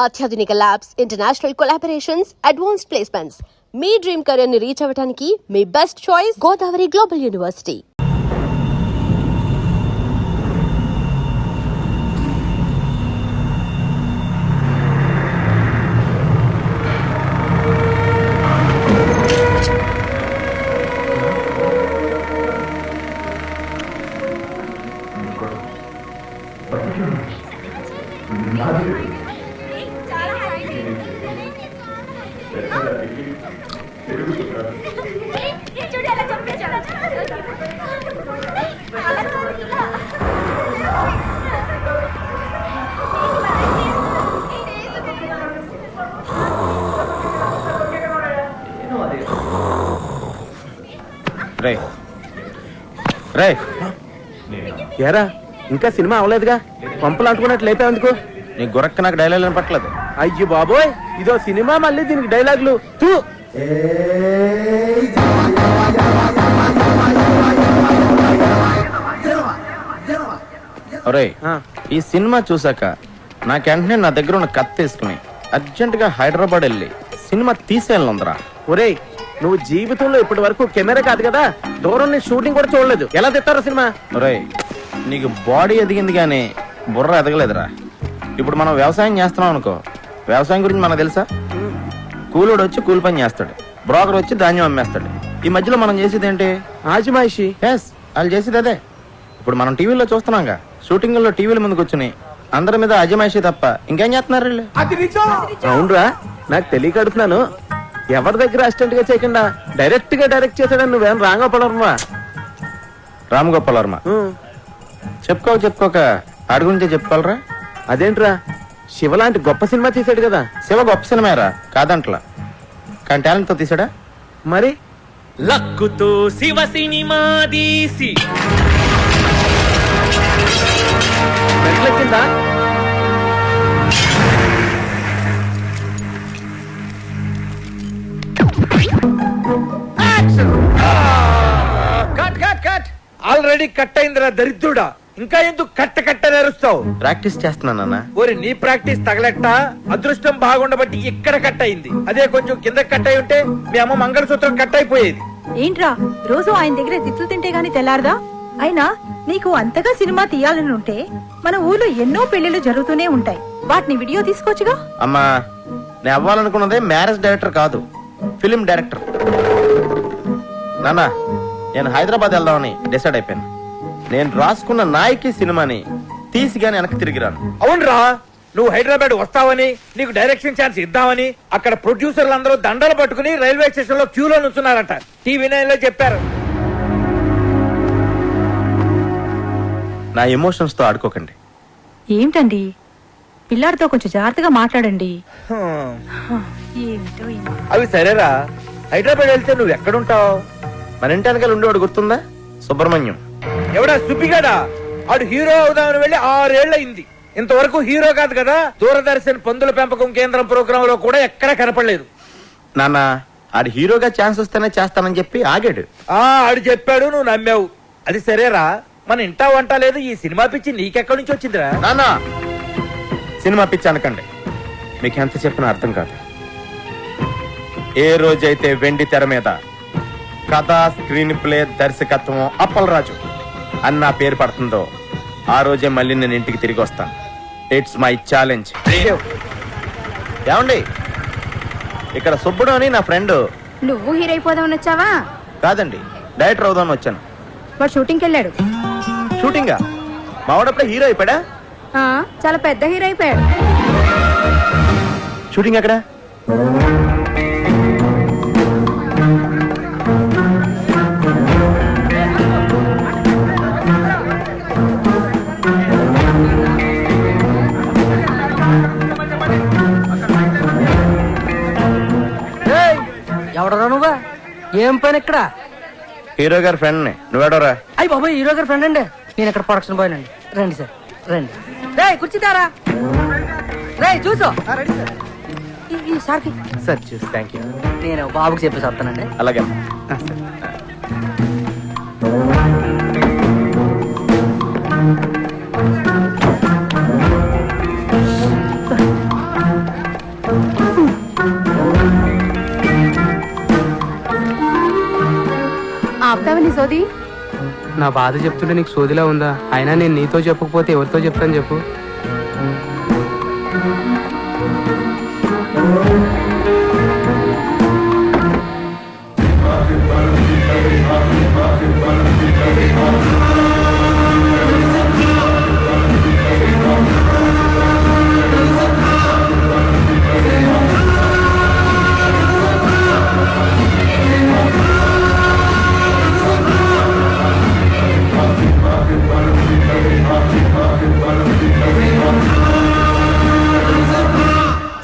అత్యాధునిక labs, international collaborations, advanced placements. మీ dream career ని రీచ్ అవ్వడానికి మీ best choice Godavari global university. ఏరా ఇంకా సినిమా అవలేదుగా, పంపులు అంటుకున్నట్లు లేపా ఎందుకు? నీ గురక్క నాకు డైలాగ్ పట్టలేదు. అయ్యో బాబోయ్, ఇదో సినిమా మళ్ళీ దీనికి డైలాగులు. ఒరే, ఈ సినిమా చూసాక నాకు వెంటనే నా దగ్గర ఉన్న కత్తి తీసుకుని అర్జెంట్ గా హైదరాబాద్ వెళ్ళి సినిమా తీసేయాలందరా. ఒరేయ్, నువ్వు జీవితంలో ఇప్పటి వరకు కెమెరా కాదు కదా, దూరం నుంచి షూటింగ్ కూడా చూడలేదు, ఎలా తెస్తారో సినిమా? ఒరే, నీకు బాడీ ఎదిగింది కానీ బుర్ర ఎదగలేదురా. ఇప్పుడు మనం వ్యవసాయం చేస్తున్నాం అనుకో, వ్యవసాయం గురించి మనకు తెలుసా? కూలోడు వచ్చి కూలి పని చేస్తాడు, బ్రోకర్ వచ్చి ధాన్యం అమ్మేస్తాడు. ఈ మధ్యలో మనం చేసేది ఏంటి? ఆజిమాయిషి. ఎస్, వాళ్ళు చేసేది అదే. ఇప్పుడు మనం టీవీలో చూస్తున్నాంగా, షూటింగ్లో టీవీల ముందుకు వచ్చి అందరి మీద అజమాయిషి తప్ప ఇంకేం చేస్తున్నారు వీళ్ళు? అవునరా, నాకు తెలియక అడుగుతున్నాను. ఎవరి దగ్గర అసిస్టెంట్ గా చేయకుండా డైరెక్ట్ గా డైరెక్ట్ చేశాడని నువ్వేం రాంగోపాలవర్మ? రామగోపాల్ వర్మ చెప్పుకోక ఆడి గురించే చెప్పుకోవాలరా. అదేంట్రా, శివ లాంటి గొప్ప సినిమా తీసాడు కదా. శివ గొప్ప సినిమారా కాదంట్లా, కానీ టాలెంట్ తో తీసాడా. మరి లక్కుతో శివ సినిమా తీసి మెట్లెక్కిందా? ఆల్రెడీ కట్ అయిందిరా దరిద్రుడా, ఇంకా ఎందుకు కట్ట నేరుస్తావు? ప్రాక్టీస్ చేస్తున్నానన్నా. ఓరి నీ ప్రాక్టీస్ తగలెట్ట, అదృష్టం బాగుండబట్టి ఇక్కడ కట్ అయింది. అదే కొంచెం కింద కట్ అయి ఉంటే మీ అమ్మ మంగళసూత్రం కట్ అయిపోయేది. ఏంట్రా రోజు ఆయన దగ్గర తిట్లు తింటే గాని తెల్లారదా? అయినా నీకు అంతగా సినిమా తీయాలని ఉంటే మన ఊర్లో ఎన్నో పెళ్లిళ్ళు జరుగుతూనే ఉంటాయి, వాటిని వీడియో తీసుకోవచ్చుగా. అమ్మా, నేను అవ్వాలనుకున్నదే మ్యారేజ్ డైరెక్టర్ కాదు, ఫిలిం డైరెక్టర్. నాన్న, నేను హైదరాబాద్ వెళ్దామని డిసైడ్ అయిపోయాను. నేను రాసుకున్న నాయకి సినిమాని తీసి గాని వెనక్కి తిరిగిరాను. అవునరా, నువ్వు హైదరాబాద్ వస్తావని, నీకు డైరెక్షన్ ఛాన్స్ ఇద్దామని అక్కడ ప్రొడ్యూసర్లు అందరూ దండలు పట్టుకుని రైల్వే స్టేషన్ లో క్యూలో నుంచున్నారట. టీవీ నైన్ లో చెప్పారు. నా ఎమోషన్స్ తో ఆడుకోకండి. ఏంటండి, పిల్లాడితో కొంచెం జాగ్రత్తగా మాట్లాడండి. అవి సరేరా, హైదరాబాద్ వెళ్తే నువ్వు ఎక్కడుంటావు? మన ఇంటి వెనకాల ఉండేవాడు గుర్తుందా? సుబ్రహ్మణ్యం. ఎవడా సుబ్బిగాడా? ఆడు హీరో అవుదామని వెళ్ళి 6 ఏళ్లయింది, ఇంతవరకు హీరో కాదు కదా. దూరదర్శన్ పందుల పెంపకం కేంద్రం ప్రోగ్రామ్ లో కూడా ఎక్కడా కనపడలేదు. నాన్న, ఆడు హీరోగా ఛాన్స్ వస్తేనే చేస్తానని చెప్పి ఆగాడు. ఆడు చెప్పాడు, నువ్వు నమ్మావు. అది సరేరా, మన ఇంటా వంట లేదు, ఈ సినిమా పిచ్చి నీకెక్కడి నుంచి వచ్చిందిరా? నాన్న, సినిమా పిచ్చి అనకండి, మీకు ఎంత చెప్పినా అర్థం కాదు. ఏ రోజైతే వెండి తెర మీద కథ, స్క్రీన్ ప్లే, దర్శకత్వం అప్పలరాజు అన్న పేరు పడుతుందో ఆ రోజే మళ్ళీ నేను ఇంటికి తిరిగి వస్తాను. It's my challenge. ఏమండి, ఇక్కడ సుబ్బుడు అని నా ఫ్రెండ్. నువ్వు హీరో అయిపోదామని వచ్చావా? కాదండి, డైరెక్టర్ అవుదామని వచ్చాను. వాడు షూటింగ్కి వెళ్ళాడు. షూటింగా? మావాడప్పుడే హీరో అయిపోయాడా? చాలా పెద్ద హీరో అయిపోయాడు. షూటింగ్ ఎక్కడ? ఎవడరా నువ్వా? ఏం పని ఇక్కడ? హీరో గారి ఫ్రెండ్ ని. నువ్వేడోరా? అయ్యి బాబాయ్, హీరో గారి ఫ్రెండ్ అండి. నేను ఇక్కడ ప్రొడక్షన్ బాయ్ అండి. రండి సార్, రండి. రే కూర్చుంటారా? రే చూసో సార్కి. సార్ చూసి థ్యాంక్ యూ. నేను బాబుకి చెప్పేసి వస్తానండి. అలాగే. సోది? నా బాధ చెప్తుంటే నీకు సోదిలా ఉందా? అయినా నేను నీతో చెప్పకపోతే ఎవరితో చెప్తాను చెప్పు.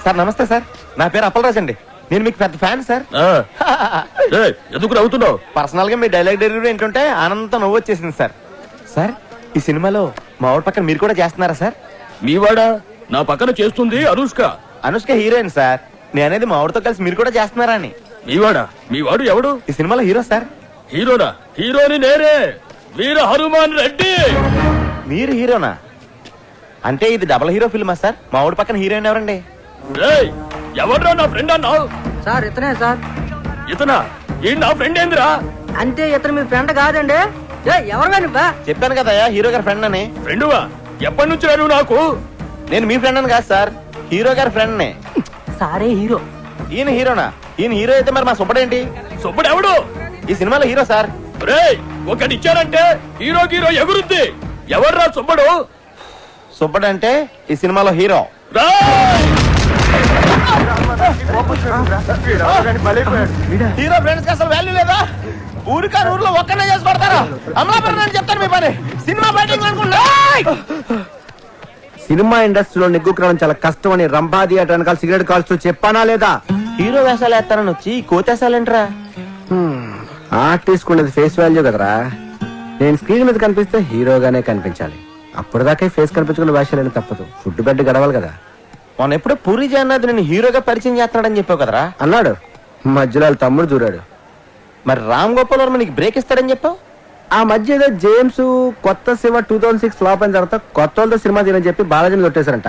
సార్ నమస్తే సార్, నా పేరు అప్పలరాజ్ అండి. నేను మీకు పెద్ద ఫ్యాన్ సార్. ఎందుకు నవ్వుతున్నావు? పర్సనల్ గా మీ డైలాగ్ డెలివరీ ఏంటంటే ఆనందంతో నవ్వు వచ్చేసింది సార్. సార్ ఈ సినిమాలో మా ఊరి పక్కన మీరు కూడా చేస్తున్నారా సార్? మీవాడా నా పక్కన చేస్తుంది అనుష్క. Anushka heroine sir. నేను అనేది మా ఊరితో కలిసి మీరు కూడా చేస్తున్నారా అని. మీవాడా? మీవాడు ఎవడు? ఈ సినిమాలో హీరో సార్. హీరోనా? హీరోని నేనే, వీర హనుమాన్ రెడ్డి. మీరు హీరోనా? అంటే ఇది డబల్ హీరో ఫిల్మా సార్? మా ఊరి పక్కన హీరోయిన్ ఎవరండి? ఎవడ్రా నా ఫ్రెండ్ అన్నావు? సార్ ఇతనే సార్. ఇతనా? ఈ నా ఫ్రెండ్ ఏందిరా? అంటే ఇతను మీ ఫ్రెండ్ కాదండి. ఎవరు నువ్వా? చెప్పాను కదా హీరో గారి ఫ్రెండ్ అని. ఫ్రెండువా? ఎప్పటి నుంచి నువ్వు నాకు? నేను మీ ఫ్రెండ్ అని కాదు సార్, హీరో గారి ఫ్రెండ్ నే. సారే హీరో. ఈయన హీరోనా? ఈయన హీరో అయితే మరి మా సుబ్బడేంటి? సుబ్బడు ఎవడు? ఈ సినిమాలో హీరో సార్. రేయ్, ఒకటిచ్చారంటే హీరో హీరో ఎగురుద్ది. ఎవర్రా సుబ్బడు? సుబ్బడు అంటే ఈ సినిమాలో హీరో. హీరో ఫ్రెండ్స్ కి అసలు వాల్యూ లేదా? ఊరికా ఊర్లో ఒక్కనే చేసి పడతారా? అమలాపురం అని చెప్తాను మీ పని. సినిమా బయటింగ్ అనుకుంటా. సినిమా ఇండస్ట్రీలో నిగ్గుకరం చాలా కష్టం అని రంభా థియేటర్ వెనకాల సిగరెట్ కాల్స్తూ చెప్పానా లేదా? హీరో వేషాలు వేస్తానని వచ్చి కోతేసాలేంట్రా? ఆర్టిస్ట్ ఉండేది ఫేస్ వాల్యూ కదరా. నేను స్క్రీన్ మీద కనిపిస్తే హీరోగానే కనిపించాలి. అప్పటిదాకా ఫేస్ కనిపించుకున్న వేషాలని తప్పదు. ఫుడ్ బెడ్ గడవాలి కదా. మొన్న ఎప్పుడో పూరి జగన్నాథ్ నేను హీరోగా పరిచయం చేస్తున్నాడని చెప్పావు కదరా? అన్నాడు. మధ్యలో వాళ్ళ తమ్ముడు దూరాడు. మరి రామ్ గోపాల్ వర్మ నీకు బ్రేక్ ఇస్తాడని చెప్పావు. ఆ మధ్య ఏదో జేమ్స్ కొత్త శివ 2006 ఫ్లాప్ అయిన తర్వాత కొత్త వాళ్ళతో సినిమా తీయని చెప్పి బాలాజీని కొట్టేశారంట.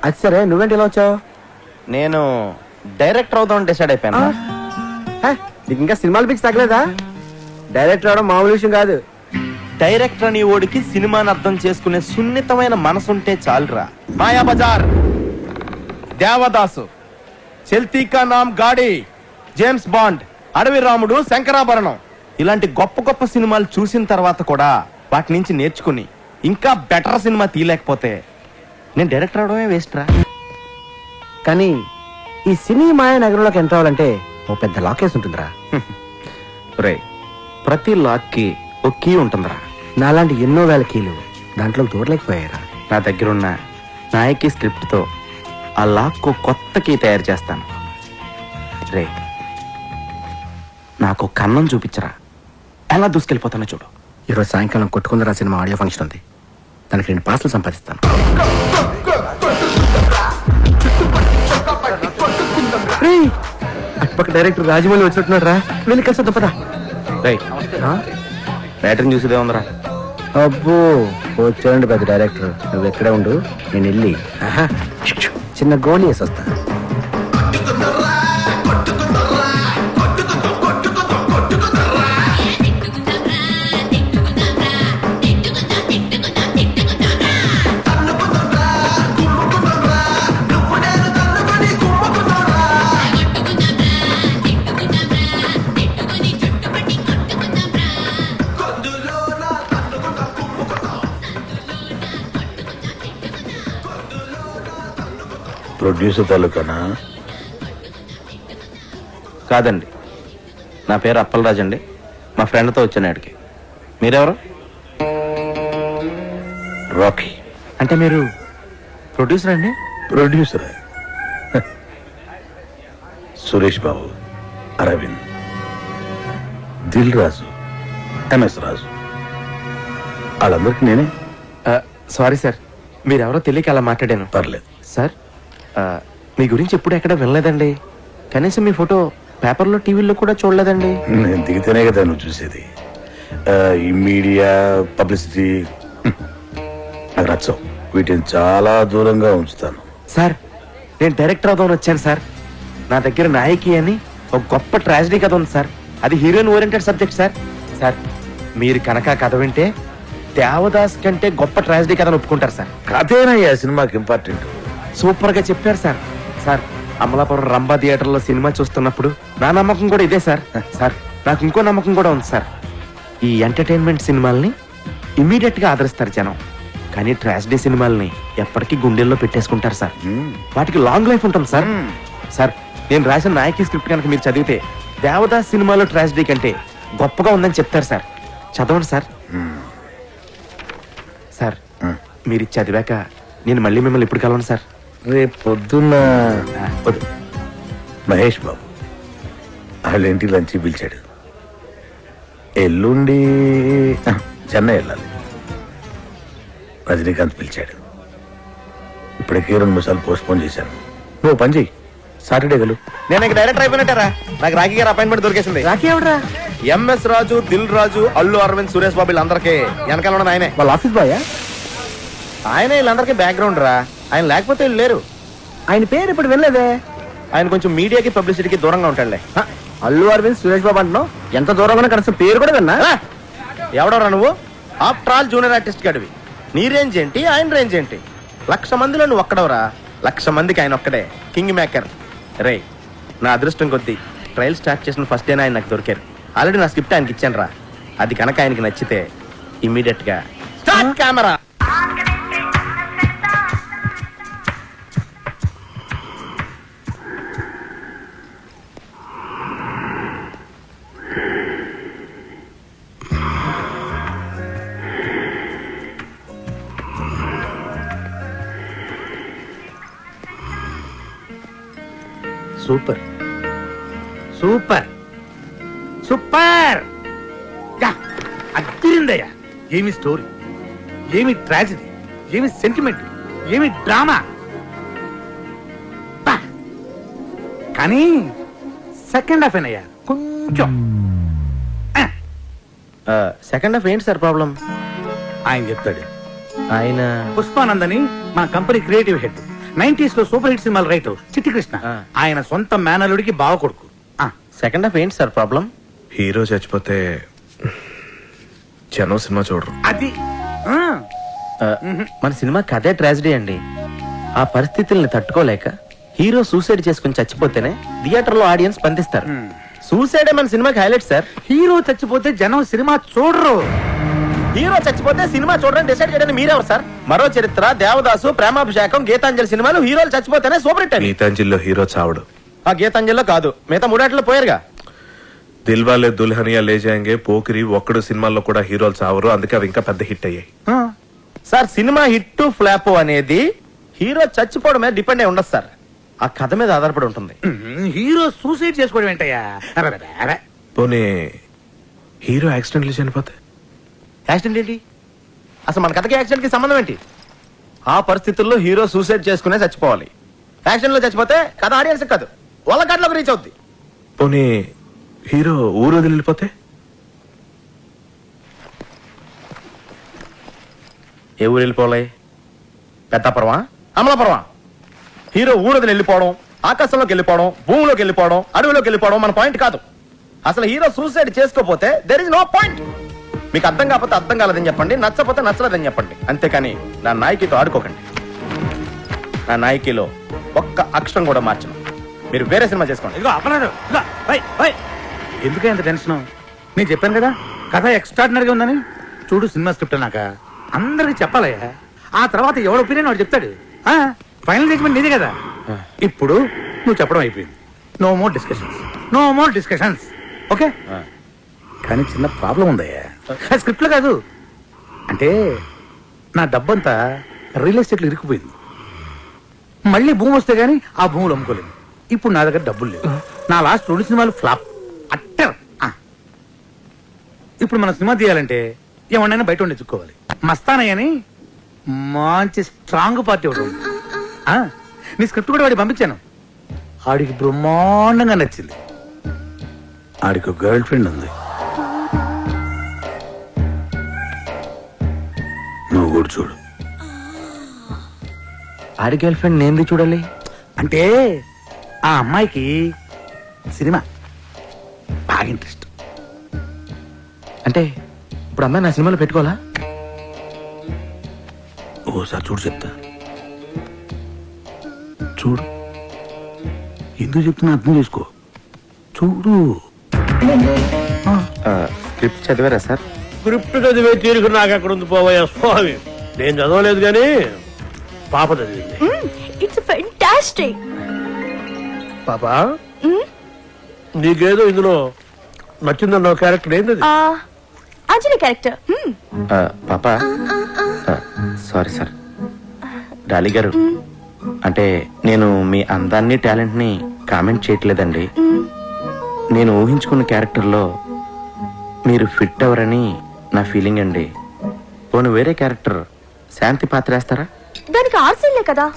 అది సరే, నువ్వేంటి ఇలా వచ్చావు? నేను డైరెక్టర్ అవుదామని డిసైడ్ అయిపోయాను. నీకు ఇంకా సినిమాలు పిచ్చి తగ్గలేదా? డైరెక్టర్ అవడం మామూలు విషయం కాదు. డైరెక్టర్ అని ఓడికి సినిమాని అర్థం చేసుకునే సున్నితమైన మనసుంటే చాలురా. మాయా బజార్, దేవదాసు, చల్తీ కా నామ్ గాడి, జేమ్స్ బాండ్, అడవి రాముడు, శంకరాభరణం ఇలాంటి గొప్ప గొప్ప సినిమాలు చూసిన తర్వాత కూడా వాటి నుంచి నేర్చుకుని ఇంకా బెటర్ సినిమా తీయలేకపోతే నేను డైరెక్టర్ అవడమే వేస్ట్ రా. కానీ ఈ సినిమా నగరంలోకి ఎంటర్ అవ్వాలంటే ఓ పెద్ద లాకేస్ ఉంటుందిరా. రే, ప్రతి లాక్ కి ఒక కీ ఉంటుందిరా. నాలాంటి ఎన్నో వేల కీలు దాంట్లో దూరలేకపోయారా. నా దగ్గరున్న నాయకి స్క్రిప్ట్ తో ఆ లాక్ కొత్త కీ తయారు చేస్తాను. రే, నాకు కన్నం చూపించరా, ఎలా దూసుకెళ్ళిపోతానో చూడు. ఈరోజు సాయంకాలం కొట్టుకుందరా సినిమా ఆడియో ఫంక్షన్ ఉంది. దానికి 2 పాస్లు సంపాదిస్తాను. అటుపక్క డైరెక్టర్ రాజమౌళి వచ్చినట్టున్నాడు రా. వెళ్ళి కలిసి తప్పదా? బ్యాటరీ చూసేదే ఉందిరా. అబ్బో, వచ్చాడండి పెద్ద డైరెక్టర్. నువ్వు ఎక్కడే ఉండు, నేను వెళ్ళి చిన్న గోళీ వేసి వస్తా. ప్రొడ్యూసర్ తాలూకానా? కాదండి, నా పేరు అప్పలరాజ్ అండి. మా ఫ్రెండ్తో వచ్చాను ఆడికి. మీరెవరు? రాకీ. అంటే మీరు ప్రొడ్యూసర్ అండి? ప్రొడ్యూసర్ సురేష్ బాబు, అరవింద్, దిల్ రాజు, ఎంఎస్ రాజు, వాళ్ళందరికీ నేనే. సారీ సార్, మీరెవరో తెలియక అలా మాట్లాడాను. పర్లేదు. సార్, మీ గురించి ఎప్పుడు ఎక్కడ వినలేదండి. కనీసం మీ ఫోటో పేపర్లో టీవీలో కూడా చూడలేదండి. నేను దిగితేనే కదా నువ్వు చూసేది. ఈ మీడియా పబ్లిసిటీ నాకు నచ్చవు. వీటిని చాలా దూరంగా ఉంచుతాను. సార్, నేను డైరెక్టర్ అవుదామని వచ్చాను సార్. నా దగ్గర నాయకి అని ఒక గొప్ప ట్రాజడీ కథ ఉంది సార్. అది heroine oriented subject sir. Sir, మీరు కనుక కథ వింటే దేవదాస్ కంటే గొప్ప ట్రాజడీ కథను ఒప్పుకుంటారు సార్. కథేనయ్యా సినిమాకి ఇంపార్టెంట్. సూపర్ గా చెప్పారు sir. Sir Amalapuram Rambha theatre లో సినిమా చూస్తున్నప్పుడు నా నమ్మకం కూడా ఇదే సార్. సార్ నాకు ఇంకో నమ్మకం కూడా ఉంది సార్. ఈ ఎంటర్టైన్మెంట్ సినిమాల్ని ఇమీడియట్ గా ఆదరిస్తారు జనం, కానీ ట్రాజడీ సినిమాల్ని ఎప్పటికీ గుండెల్లో పెట్టేసుకుంటారు సార్. వాటికి లాంగ్ లైఫ్ ఉంటుంది సార్. సార్ నేను రాసిన నాయకి స్క్రిప్ట్ కనుక మీరు చదివితే దేవదాస్ సినిమాలో ట్రాజడీ కంటే గొప్పగా ఉందని చెప్తారు సార్. చదవండి సార్. సార్ మీరు ఇది చదివాక నేను మళ్ళీ మిమ్మల్ని ఇప్పుడు కలవను సార్. రేపు పొద్దున్న మహేష్ బాబు వాళ్ళ ఇంటికి లంచ్ పిలిచాడు. ఎల్లుండి చెన్నై వెళ్ళాలి. రజనీకాంత్ పిలిచాడు. ఇప్పటికే 2 నిమిషాలు పోస్ట్పోన్ చేశాను. నువ్వు పని చెయ్యి, సాటర్డే గలు. నేను ఇంక డైరెక్టర్ అయిపోయినట్టారా? నాకు రాఖీ గారు అపాయింట్మెంట్ దొరికేసింది. రాఖీ ఎవడరా? ఎంఎస్ రాజు, దిల్ రాజు, అల్లు అరవింద్, సురేష్ బాబు వీళ్ళందరికీ వెనకాల ఉన్నది ఆయనే. వాళ్ళ ఆఫీస్ బాయా? ఆయన వీళ్ళందరికీ బ్యాక్గ్రౌండ్ రా. ఆయన లేకపోతే వీళ్ళు లేరు. ఆయన పేరు ఇప్పుడు వెళ్ళలేదే. ఆయన కొంచెం మీడియాకి పబ్లిసిటీకి దూరంగా ఉంటాడులే. అల్లు అరవింద్, సురేష్ బాబు అంటున్నావు, ఎంత దూరంగా కనీసం పేరు కూడా విన్నా. ఎవడరా నువ్వు? ఆఫ్టర్ ఆల్ జూనియర్ ఆర్టిస్ట్ గడివి. నీ రేంజ్ ఏంటి, ఆయన రేంజ్ ఏంటి? 1,00,000 మందిలో నువ్వు ఒక్కడవరా. 1,00,000 మందికి ఆయన ఒక్కడే కింగ్ మేకర్. రే నా అదృష్టం కొద్దీ ట్రయల్ స్టార్ట్ చేసిన ఫస్ట్ డేనే ఆయన నాకు దొరికారు. ఆల్రెడీ నా స్క్రిప్ట్ ఆయనకి ఇచ్చాను రా. అది కనుక ఆయనకి నచ్చితే ఇమ్మీడియట్ గా start camera. Super super super అదిరిందయ్యా. ఏమి స్టోరీ, ఏమి ట్రాజడీ, ఏమి సెంటిమెంట్, ఏమి డ్రామా. కానీ సెకండ్ హాఫ్ ఏనయ్యా కొంచెం. సెకండ్ హాఫ్ ఏంటి సార్ ప్రాబ్లం? ఆయన చెప్తాడు. ఆయన పుష్పానందని మన కంపెనీ క్రియేటివ్ హెడ్, 90s లో సూపర్ హిట్ సినిమాలు రైటర్ చిట్టి కృష్ణ. ఆయన సొంత మేనలుడికి బావ కొడుకు. సెకండ్ హాఫ్ ఏంటి సార్ ప్రాబ్లం? హీరో చచ్చిపోతే జనం సినిమా చూడరు. అది మన సినిమా కథే ట్రాజడీ అండి. ఆ పరిస్థితుల్ని తట్టుకోలేక హీరో సూసైడ్ చేసుకుని చచ్చిపోతేనే థియేటర్ లో ఆడియన్స్ స్పందిస్తారు. సూసైడే మన సినిమాకి హైలైట్ సార్. హీరో చచ్చిపోతే జనం సినిమా చూడరు. హీరో చచ్చిపోతే సినిమా చూడడానికి డిసైడ్ చేయడానికి మీరెవరు సార్? మరో చరిత్ర, దేవదాసు, ప్రేమాభిషేకం, గీతాంజలి సినిమాలు హీరోలు చచ్చిపోతేనే సూపర్ హిట్ అండి. గీతాంజలిలో హీరో చావడు. ఆ గీతాంజలిలో కాదు, మిగతా 3 పోయారుగా. దిల్వాలే దుల్హనియా లే జాయేంగే, పోకిరి, ఒక్కడు సినిమాల్లో కూడా హీరోలు చావరు. అందుకే అవి ఇంకా పెద్ద హిట్ అయ్యాయి. సార్ సినిమా హిట్ ఫ్లాప్ అనేది హీరో చచ్చిపోవడం మీద డిపెండ్ అయి ఉండదు సార్. ఆ కథ మీద ఆధారపడి ఉంటుంది. హీరో సూసైడ్ చేసుకోవడం ఏంటయ్యా? పోనీ హీరో యాక్సిడెంట్లు చనిపోతే? యాక్సిడెంట్ ఏంటి? అసలు మన కథకి యాక్సిడెంట్ కి సంబంధం ఏంటి? ఆ పరిస్థితుల్లో హీరో సూసైడ్ చేసుకునే చచ్చిపోవాలి. యాక్సిడెంట్ లో చచ్చిపోతే కథ ఆడియన్స్ కాదు, వాళ్ళ కథలోకి రీచ్ అవుద్ది. పోనీ హీరో ఊరు వదిలి వెళ్ళిపోతే? ఏ ఊరు వెళ్ళిపోవాలి? పెద్దాపురమా, అమలాపురమా? హీరో ఊరు వదిలి వెళ్ళిపోవడం, ఆకాశంలోకి వెళ్ళిపోవడం, భూమిలోకి వెళ్ళిపోవడం, అడవిలోకి వెళ్ళిపోవడం మన పాయింట్ కాదు. అసలు హీరో సూసైడ్ చేసుకోపోతే దెర్ ఇస్ నో పాయింట్. మీకు అర్థం కాకపోతే అర్థం కాలేదని చెప్పండి, నచ్చపోతే నచ్చలేదని చెప్పండి. అంతేకాని నా నాయకితో ఆడుకోకండి. నా నాయకిలో ఒక్క అక్షరం కూడా మార్చను. మీరు వేరే సినిమా చేసుకోండి. ఇదిగో అపరాధం. ఎందుకే అంత టెన్షన్? నేను చెప్పాను కదా కథ ఎక్స్ట్రాడినరీగా ఉందని. చూడు సినిమా స్క్రిప్ట్ అన్నాక అందరికి చెప్పాలయ్యా. ఆ తర్వాత ఎవడ ఒపీనియన్ వాడు చెప్తాడు. ఫైనల్ జడ్జ్మెంట్ నీదే కదా. ఇప్పుడు నువ్వు చెప్పడం అయిపోయింది. No more discussions, no more discussions. Okay? కానీ చిన్న ప్రాబ్లం ఉందయ్యా. స్క్రిప్ట్ లో కాదు, అంటే నా డబ్బంతా రియల్ ఎస్టేట్ లో ఇరుక్కుపోయింది. మళ్ళీ భూమి వస్తే గానీ ఆ భూములు అమ్ముకోలేదు. ఇప్పుడు నా దగ్గర డబ్బులు లేవు. నా లాస్ట్ 2 సినిమాలు ఫ్లాప్ అట్టర్. ఇప్పుడు మన సినిమా తీయాలంటే ఏమన్నా బయట ఉండి ఎత్తుక్కోవాలి. మస్తానయ్య అని మంచి స్ట్రాంగ్ పార్టీ ఒకటి ఉంది. నీ స్క్రిప్ట్ కూడా వాడికి పంపించాను. ఆడికి బ్రహ్మాండంగా నచ్చింది. ఆడికి గర్ల్ ఫ్రెండ్ ఉంది. నువ్వు కూడా చూడు. ఆడి గర్ల్ ఫ్రెండ్ నేను చూడాలి అంటే ఆ అమ్మాయికి సినిమా బాగా ఇంట్రెస్ట్. అంటే ఇప్పుడు అమ్మాయి నా సినిమాలో పెట్టుకోవాలా? ఓసారి చూడు చెప్తా. చూడు, ఎందుకు చెప్తున్నా అర్థం చేసుకో. చూడు. స్క్రిప్ట్ చదివారా సార్? స్క్రిప్ట్ చదివే తీరుకు నాకు ఎక్కడ ఉంది పోవయ్యా స్వామి. నేను చదవలేదు కానీ పాప చదివింది. It's fantastic. పాప నీకేదో ఇందులో నచ్చిందన్న క్యారెక్టర్ ఏంది? అంజలి క్యారెక్టర్. పాప సారీ సార్. డాలి గారు, అంటే నేను మీ అందాన్ని టాలెంట్ ని కామెంట్ చేయట్లేదండి. నేను ఊహించుకున్న క్యారెక్టర్లో మీరు ఫిట్ అవరని నా ఫీలింగ్ అండి. పోను వేరే క్యారెక్టర్ శాంతి పాత్ర వేస్తారా? దానికి ఆర్సీలే కదా.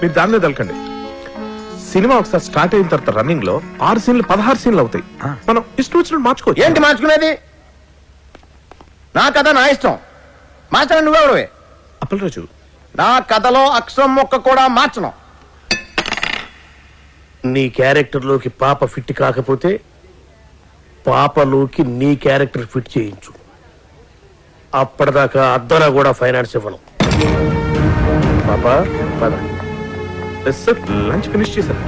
మీరు దానిలో తలకండి. సినిమా ఒకసారి స్టార్ట్ అయిన తర్వాత రన్నింగ్ లో 6 సీన్లు 16 సీన్లు అవుతాయి. మనం ఇష్టం వచ్చినట్టు మార్చుకోవచ్చు. ఏంటి మార్చుకునేది? నా కథ నా ఇష్టం. మార్చడం నువ్వెవడవే? అప్పలరాజు, నా కథలో అక్షరం మొక్క కూడా మార్చను. నీ క్యారెక్టర్ లోకి పాప ఫిట్ కాకపోతే పాపలోకి నీ క్యారెక్టర్ ఫిట్ చేయించు. అప్పటిదాకా అద్దరా కూడా ఫైనాన్స్ ఇవ్వను. పాప పద. సార్ లంచ్ ఫినిష్ చేశారు.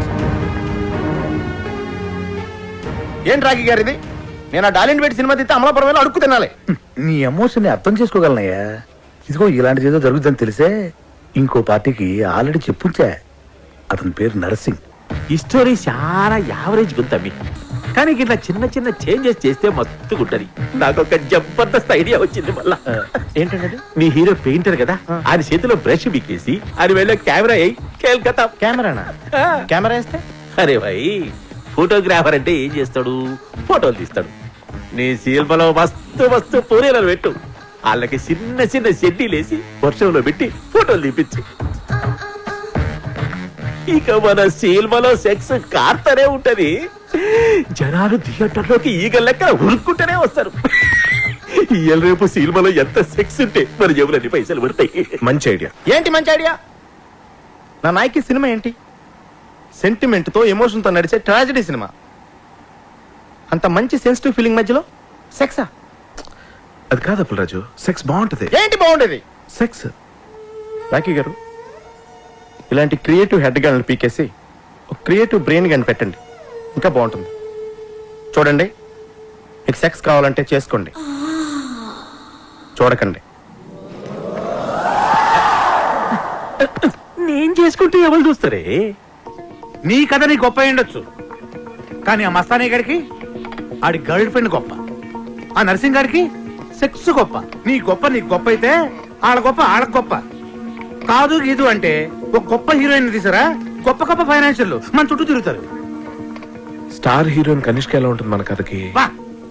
ఏంటి రాఖీ గారు ఇది? నేను ఆ డాలిన్ పెట్టి సినిమా తీస్తే అమలాపురం వెళ్ళి అడుక్కు తినాలి. నీ ఎమోషన్ ని అర్థం చేసుకోగలనయ్యా. ఇదిగో ఇలాంటిది ఏదో జరుగుతుందని తెలిసే ఇంకో పార్టీకి ఆల్రెడీ చెప్పుంచా. అతని పేరు నరసింగ్. ఈ స్టోరీ చాలా యావరేజ్ గుంతమ్మి, కానీ ఇట్లా చిన్న చిన్న చేంజెస్ చేస్తే మస్తు గుంటది. నాకు ఒక జబర్దస్త్ ఐడియా వచ్చింది. మళ్ళా ఏంటంటే మీ హీరో పెయింటర్ కదా, ఆయన చేతిలో బ్రష్ బిక్కేసి ఆయన వెళ్ళే కెమెరా అయ్యి కేల్కతా. కెమెరానా? కెమెరా వేస్తే అరే భాయ్, ఫోటోగ్రాఫర్ అంటే ఏం చేస్తాడు? ఫోటోలు తీస్తాడు. నీ సినిమాలో మస్తు మస్తు పూరీలను పెట్టు, వాళ్ళకి చిన్న చిన్న షెడ్డీలేసి వర్షంలో పెట్టి ఫోటోలు తీపించు. ఇక మన సినిమాలో సెక్స్ కార్తనే ఉంటది. జనాలు థియేటర్లోకి ఈగ లెక్క ఉరుక్కుంటూనే వస్తారు. ఇవాళ రేపు సినిమాలో ఎంత సెక్స్ ఉంటే మన జేబులన్నీ పైసలు పడతాయి. మంచి ఐడియా. ఏంటి మంచి ఐడియా? నా నాయకి సినిమా ఏంటి? సెంటిమెంట్ తో ఎమోషన్ తో నడిచే ట్రాజడీ సినిమా. అంత మంచి సెన్సిటివ్ ఫీలింగ్ మధ్యలో సెక్సా? అది కాదు అప్పలరాజు, సెక్స్ బాగుంటది. ఏంటి బాగుండేది? సెక్స్. రాఖీ గారు, ఇలాంటి క్రియేటివ్ హెడ్ గన్లు పీకేసి ఒక క్రియేటివ్ బ్రెయిన్ గన్ పెట్టండి, ఇంకా బాగుంటుంది. చూడండి, మీకు సెక్స్ కావాలంటే చేసుకోండి, చూడకండి. నేను చేసుకుంటే ఎవరు చూస్తారే? నీ కథ నీ గొప్ప ఉండొచ్చు, కానీ ఆ మస్తానీ గారికి ఆడి గర్ల్ ఫ్రెండ్ గొప్ప, ఆ నర్సింగ్ గారికి సెక్స్ గొప్ప. నీ గొప్ప నీకు గొప్ప అయితే ఆడ గొప్ప ఆడకు గొప్ప కాదు. గీదు అంటే ఒక గొప్ప హీరోయిన్ తీసారా, గొప్ప గొప్ప ఫైనాన్షియల్ మన చుట్టూ తిరుగుతారు. స్టార్ హీరోయిన్ కనిష్క ఎలా ఉంటుంది మన కథకి? వా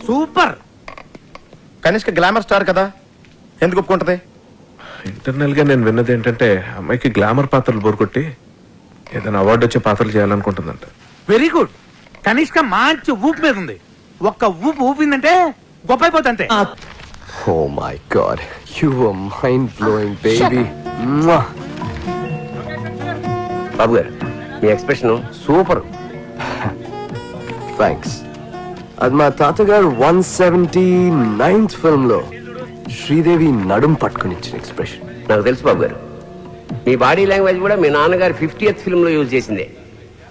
సూపర్. కనిష్క గ్లామర్ స్టార్ కదా, ఎందుకు ఒప్పుకుంటది? ఇంటర్నల్ గా నేను విన్నది ఏంటంటే అమ్మాయికి గ్లామర్ పాత్రలు బోరుకొట్టి ఏదైనా అవార్డు వచ్చే పాత్రలు చేయాలనుకుంటుందంట. Very good. కనిష్క మంచి ఊపు మీద ఉంది. ఒక్క ఊపు ఊపిందంటే గొప్ప అయిపోతుంటే. Oh my god, you were mind blowing, baby. బాబు గారు, మీ ఎక్స్ప్రెషన్ సూపర్. థ్యాంక్స్. అది మా తాతగారు 179th ఫిల్మ్ లో శ్రీదేవి నడుం పట్టుకుని ఇచ్చిన ఎక్స్ప్రెషన్. నాకు తెలుసు బాబు గారు, మీ బాడీ లాంగ్వేజ్ కూడా మీ నాన్నగారు 50th ఫిల్మ్ లో యూజ్ చేసిందే.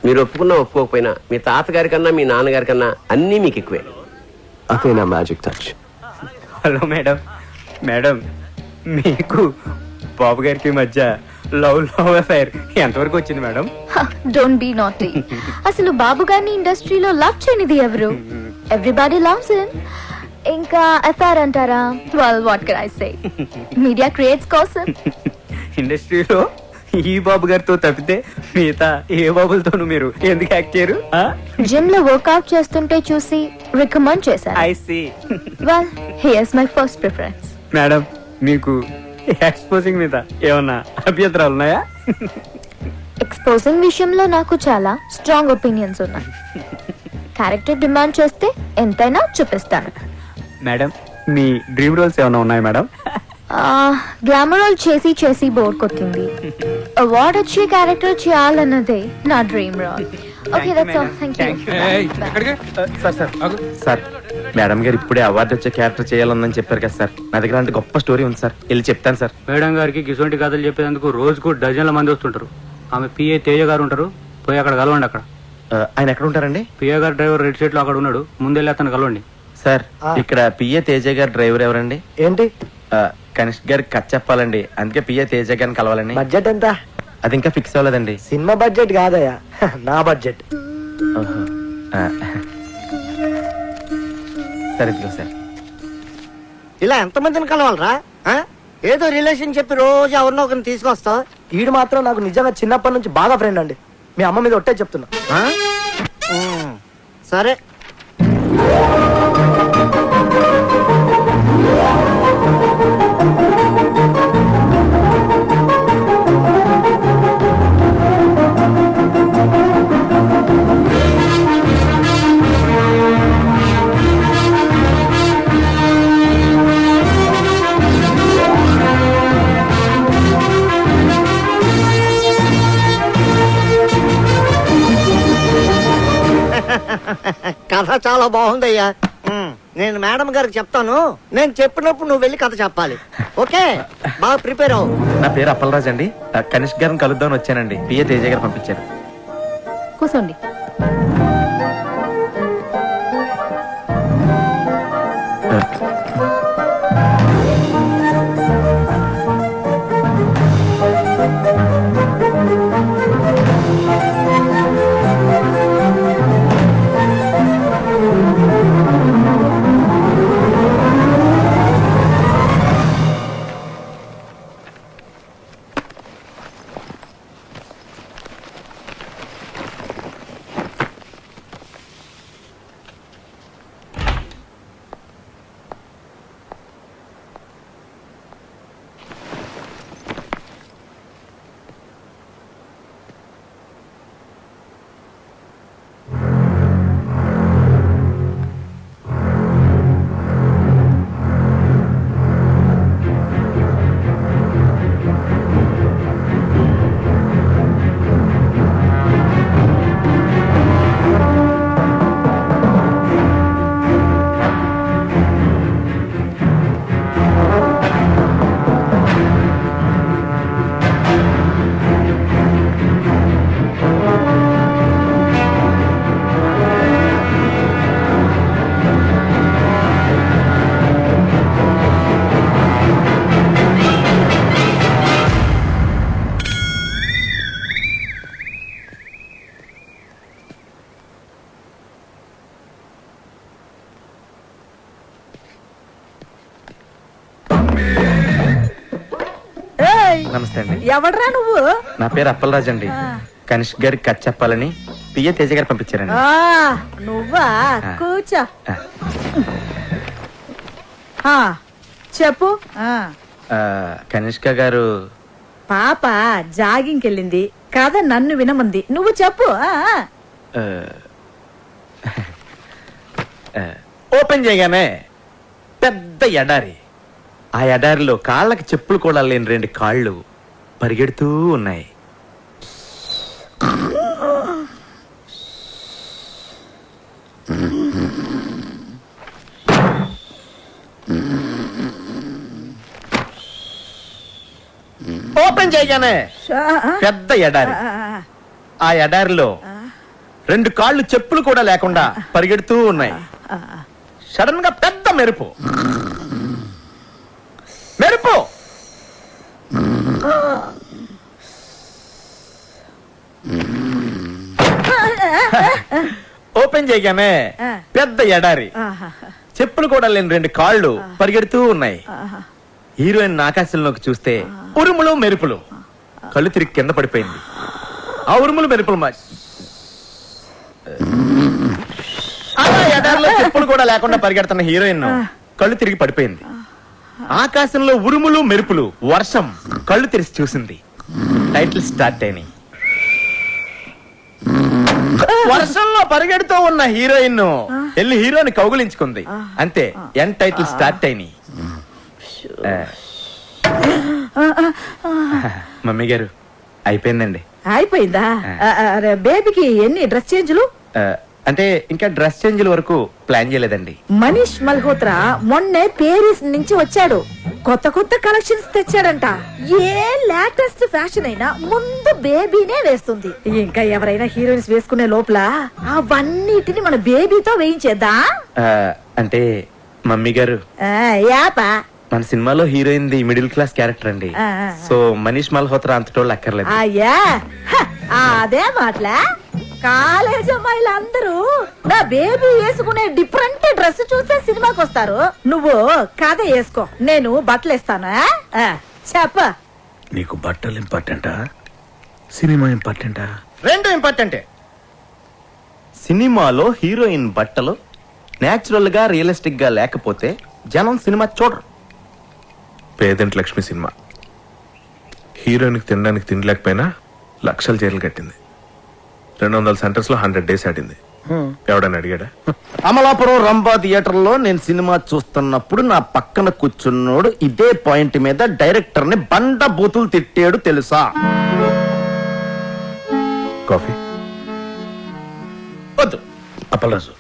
మీరు ఒప్పుకున్నా ఒప్పుకోకపోయినా మీ తాతగారి కన్నా మీ నాన్నగారి కన్నా అన్నీ మీకు ఎక్కువే. అదే నా magic touch. Hello madam. Madam, మీకు బాబు గారికి మధ్య లవ్ అఫైర్ ఎంతవరకు వచ్చింది మేడం? Don't be naughty. అసలు బాబు గారిని ఇండస్ట్రీలో లవ్ చేయనిది ఎవరు? Everybody loves him. ఇంకా అఫైర్ అంటారా? Well what can I say, media creates కోసం. ఇండస్ట్రీలో ఈ బాబు గారితో తప్పితే మిగతా ఏ బాబులతోనూ మీరు ఎందుకు యాక్ట్ చేయరు? జిమ్ లో వర్కౌట్ చేస్తుంటే చూసి రికమెండ్ చేశారు. I see. Well here's my first preference. Madam, మీకు ఎక్స్పోజింగ్ మీద ఏమన్నా అభ్యంతరాలు ఉన్నాయా? ఎక్స్పోజింగ్ విషయంలో నాకు చాలా స్ట్రాంగ్ ఒపీనియన్స్ ఉన్నాయి. క్యారెక్టర్ డిమాండ్ చేస్తే ఎంతైనా చూపిస్తాను. మేడం, మీ డ్రీమ్ రోల్స్ ఏమైనా ఉన్నాయా మేడం? గ్లామర్ రోల్ చేసి చేసి బోర్ కొట్టింది. అవార్డ్ వచ్చే క్యారెక్టర్ చేయాలన్నదే నా dream role. Okay, that's all. Thank you. Sir madam గారు ఇప్పుడే అవార్డు వచ్చే క్యారెక్టర్ చేయాలని చెప్పారు కదా సార్. నా దగ్గర అంటే గొప్ప స్టోరీ ఉంది సార్, వెళ్ళి చెప్తాను సార్. మేడం గారికి గిసొంటి కథలు చెప్పేందుకు రోజుకు డజన్ల మంది వస్తుంటారు. ఆమె పిఏ తేజ గారు ఉంటారు, పోయి అక్కడ కలవండి. అక్కడ ఆయన ఎక్కడ ఉంటారండి? పిఏ గారు డ్రైవర్ రెడ్ షీట్ లో అక్కడ ఉన్నాడు, ముందెళ్ళి అతను కలవండి. సార్ ఇక్కడ పిఏ తేజ గారు డ్రైవర్ ఎవరండి? ఏంటి కనిష్క్ గారికి కథ చెప్పాలండి, అందుకే పిఏ తేజ గారిని కలవాలండి. బడ్జెట్ ఎంత? అది ఇంకా ఫిక్స్ అవ్వలేదండి. సినిమా బడ్జెట్ కాదయ్యా, నా బడ్జెట్. సరే ఇదిగో సార్. ఇలా ఎంతమందిని కలవాలరా? ఏదో రిలేషన్ చెప్పి రోజు ఎవరినో ఒకరిని తీసుకొస్తా. ఈడు మాత్రం నాకు నిజంగా చిన్నప్పటి నుంచి బాగా ఫ్రెండ్ అండి. మీ అమ్మ మీద ఒట్టే చెప్తున్నా. సరే కథ చాలా బాగుందయ్యా. నేను మేడం గారికి చెప్తాను, నేను చెప్పినప్పుడు నువ్వు వెళ్ళి కథ చెప్పాలి. ఓకే, బాగా ప్రిపేర్ అవ్వు. నా పేరు అప్పలరాజ్ అండి. కనిష్క్ గారిని కలుద్దామని వచ్చానండి, పిఏ తేజ గారు పంపించారు. కూర్చోండి. నమస్తే అండి. ఎవడ్రా నువ్వు? నా పేరు అప్పలరాజ్ అండి. కనిష్క్ గారికి కథ చెప్పాలని పిఏ తేజ గారు పంపించారండి. నువ్వా? కూర్చో. చెప్పు. కనిష్క గారు పాప జాగింగ్కి వెళ్ళింది, కథ నన్ను వినమంది, నువ్వు చెప్పు. ఓపెన్ చేయగానే పెద్ద ఎడారి, ఆ ఎడారిలో కాళ్ళకి చెప్పులు కూడా లేని 2 కాళ్ళు పరిగెడుతూ ఉన్నాయి. ఓపెన్ చేయగానే పెద్ద ఎడారి, ఆ ఎడారిలో 2 కాళ్ళు చెప్పులు కూడా లేకుండా పరిగెడుతూ ఉన్నాయి. సడన్ గా పెద్ద మెరుపు మెరుపు ఓపెన్ చేయగానే పెద్ద ఎడారి, చెప్పులు కూడా లేని 2 కాళ్ళు పరిగెడుతూ ఉన్నాయి. హీరోయిన్ ఆకాశంలోకి చూస్తే ఉరుములు మెరుపులు, కళ్ళు తిరిగి కింద పడిపోయింది. ఆ ఉరుములు మెరుపులు అలా ఎడారిలో చెప్పులు కూడా లేకుండా పరిగెడుతున్న హీరోయిన్ కళ్ళు తిరిగి పడిపోయింది. ఆకాశంలో ఉరుములు మెరుపులు, వర్షం, కళ్ళు తెరిచి చూసింది. టైటిల్ స్టార్ట్ అయినాయి. వర్షంలో పరిగెడుతూ ఉన్న హీరోయిన్ వెళ్ళి హీరోని కౌగులించుకుంది. అంతే, ఎన్ టైటిల్ స్టార్ట్ అయినాయి. మమ్మీ గారు అయిపోయిందండి. అయిపోయిందా? బేబీకి ఎన్ని డ్రెస్ చేంజ్లు? అంటే ఇంకా డ్రెస్ చేంజ్ల వరకు ప్లాన్ చేయలేదండి. మనీష్ మల్హోత్రా మొన్నే పేరిస్ నుంచి వచ్చాడు. కొత్త కొత్త కలెక్షన్స్ తెచ్చాడంట. ఏ లేటెస్ట్ ఫ్యాషన్ అయినా ముందు బేబీనే వేస్తుంది. ఇంకా ఎవరైనా హీరోయిన్స్ వేసుకునే లోపల అవన్నిటిని మన బేబీతో వేయించేద్దా? అంటే మమ్మీ గారు, యాపా మన సినిమాలో heroine the middle class character అండి. సో మనీష్ మల్హోత్రా అంతటోళ్ళు అక్కర్లేదు. అయ్యా అదే మాటలా కాలేజ్ అమ్మాయిలు అందరూ నా బేబీ వేసుకునే డిఫరెంట్ డ్రెస్ చూస్తే సినిమాకి వస్తారు. నువ్వు కథ వేసుకో, నేను బట్టలు ఇస్తాను. చెప్ప నీకు బట్టలు ఇంపార్టెంటా, సినిమా ఇంపార్టెంటా? రెండు ఇంపార్టెంటే. సినిమాలో హీరోయిన్ బట్టలు నేచురల్ గా రియలిస్టిక్ గా లేకపోతే జనం సినిమా చూడరు. పేదంటి లక్ష్మి సినిమా హీరోయిన్కి తినడానికి తినలేకపోయినా లక్షలు జైలు కట్టింది. 200 సెంటర్స్ లో 100 days ఆడింది. ఎవడని అడిగాడా? అమలాపురం రంభా థియేటర్ లో నేను సినిమా చూస్తున్నప్పుడు నా పక్కన కూర్చున్నోడు ఇదే పాయింట్ మీద డైరెక్టర్ ని బండ బూతులు తిట్టాడు తెలుసా? కాఫీ వద్దు. అప్పలరాజు,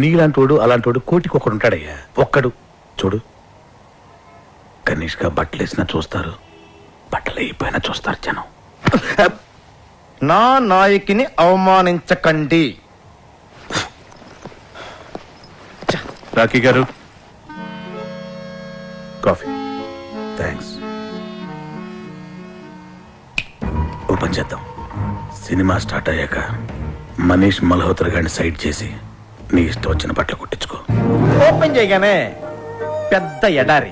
నీలాంటోడు అలాంటోడు కోటికి ఒకడు ఉంటాడయ్యా. ఒక్కడు చూడు, కనీష్గా బట్టలు వేసినా చూస్తారు, బట్టలు అయిపోయినా చూస్తారు జనం. నా నాయకిని అవమానించకండి. రాఖీ గారు, కాఫీ. థ్యాంక్స్. ఓపెన్ చేద్దాం. సినిమా స్టార్ట్ అయ్యాక మనీష్ మల్హోత్రా గారిని సైడ్ చేసి నీ ఇష్టం వచ్చిన బట్టలు కుట్టించుకో. ఓపెన్ చేయగానే పెద్ద ఎడారి.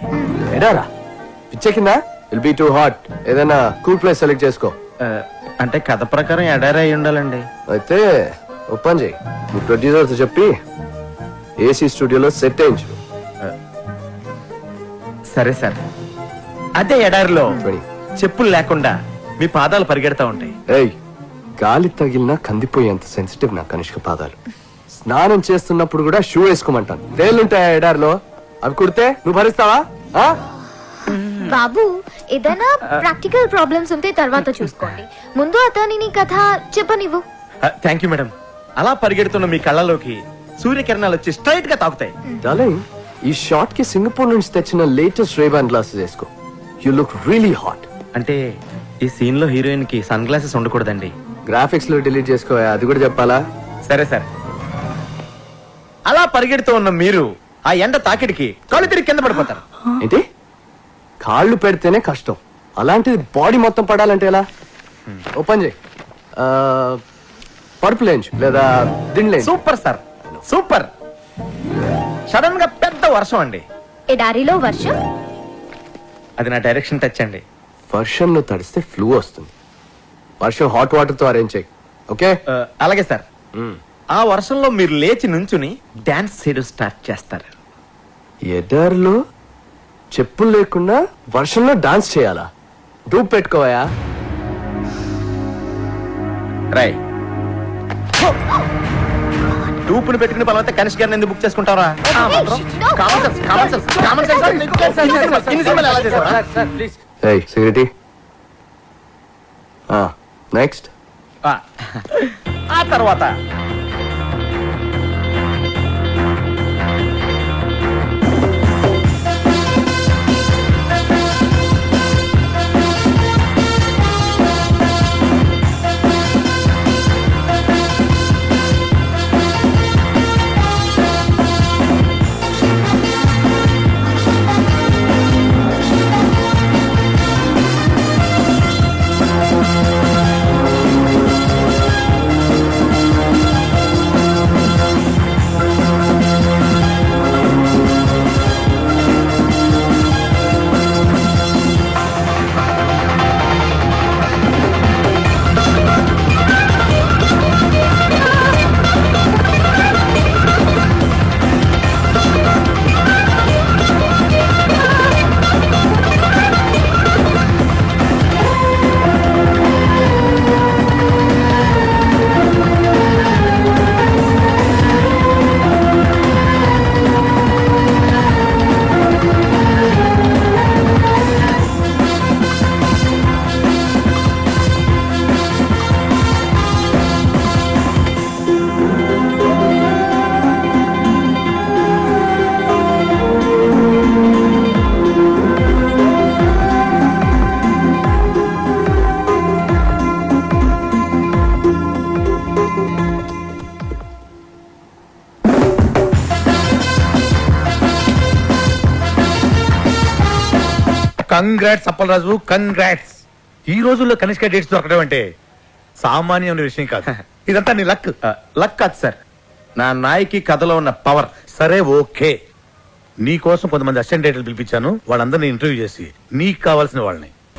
ఎడారా? పిచ్చెక్కిందా? Will be too hot. ఏదైనా కూల్ ప్లేస్ సెలెక్ట్ చేసుకో. అంటే కథ ప్రకారం ఎడారి అయి ఉండాలండి. అయితే ఓపెన్ చేయి. నీ ప్రొడ్యూసర్తో చెప్పి ఏసీ స్టూడియోలో సెట్ అయించు. సరే సార్. అదే ఎడారిలో చెప్పులు లేకుండా మీ పాదాలు పరిగెడతా ఉంటాయి. ఏయ్, గాలి తగిలినా కందిపోయేంత సెన్సిటివ్ నా కనిష్క పాదాలు. స్నానం చేస్తున్నప్పుడు కూడా షూ వేసుకోమంటాను. తేలుంటాయా ఎడారిలో? అవి కుడితే నువ్వు భరిస్తావా? బాబు, ఏదైనా ప్రాక్టికల్ ప్రాబ్లమ్స్ ఉంటే తర్వాత చూసుకోండి. ముందు అతని కథ చెప్పనివ్వు. Thank you madam. అలా పరిగెడుతున్న మీ కళ్ళలోకి సూర్యకిరణాలు వచ్చి స్ట్రైట్ గా తాకుతాయి. డార్లింగ్, ఈ షాట్ కి సింగపూర్ నుంచి తెచ్చిన లేటెస్ట్ రేబాన్ గ్లాసెస్ వేసుకో. You look really hot. అంటే ఈ సీన్ లో హీరోయిన్ కి సన్ గ్లాసెస్ ఉండకూడదండి. గ్రాఫిక్స్ లో డిలీట్ చేసుకో, అది కూడా చెప్పాలా? సరే సార్. అలా పరిగెడుతూ ఉన్న మీరు ఆ ఎండ తాకిడికి కాళ్ళు తిరిగి కింద పడిపోతారు. ఏంటి? కాళ్ళు పెడితేనే కష్టం, అలాంటిది బాడీ మొత్తం పడాలంటే ఎలా? ఓపెన్ చేయి. పరుపు లేంచు లేదా దిండ్లే. Super sir, super. సడన్ గా పెద్ద వర్షం అండి. ఎడారిలో వర్షం? అది నా డైరెక్షన్ టచ్ అండి. వర్షంలో తడిస్తే ఫ్లూ వస్తుంది. వర్షం హాట్ వాటర్ తో అరేంజ్ చేయి. ఓకే? అలాగే సార్. ఆ వర్షంలో మీరు లేచి నుంచుని డాన్స్ చేయడం స్టార్ట్ చేస్తారు. ఎడారిలో చెప్పులు లేకుండా వర్షంలో డాన్స్ చేయాలా? డూప్ పెట్టుకోవయా? రాయ్. డూపుని పెట్టుకుని పలవతే కనిష్ గారిని ఎందుకు బుక్ చేసుకుంటారా? Security next. ఆ తర్వాత కంగ్రాట్స్ అప్పలరాజు, కంగ్రాట్స్. ఈ రోజుల్లో కనిష్క డేట్స్ దొరకడం అంటే సామాన్యమైన విషయం కాదు. ఇదంతా నీ లక్. లక్ కాదు సార్, నా నాయకి కథలో ఉన్న పవర్. సరే ఓకే, నీ కోసం కొంతమంది అసిస్టెంట్ డైరెక్టర్లు పిలిపించాను. వాళ్ళందరినీ ఇంటర్వ్యూ చేసి నీకు కావాల్సిన వాళ్ళని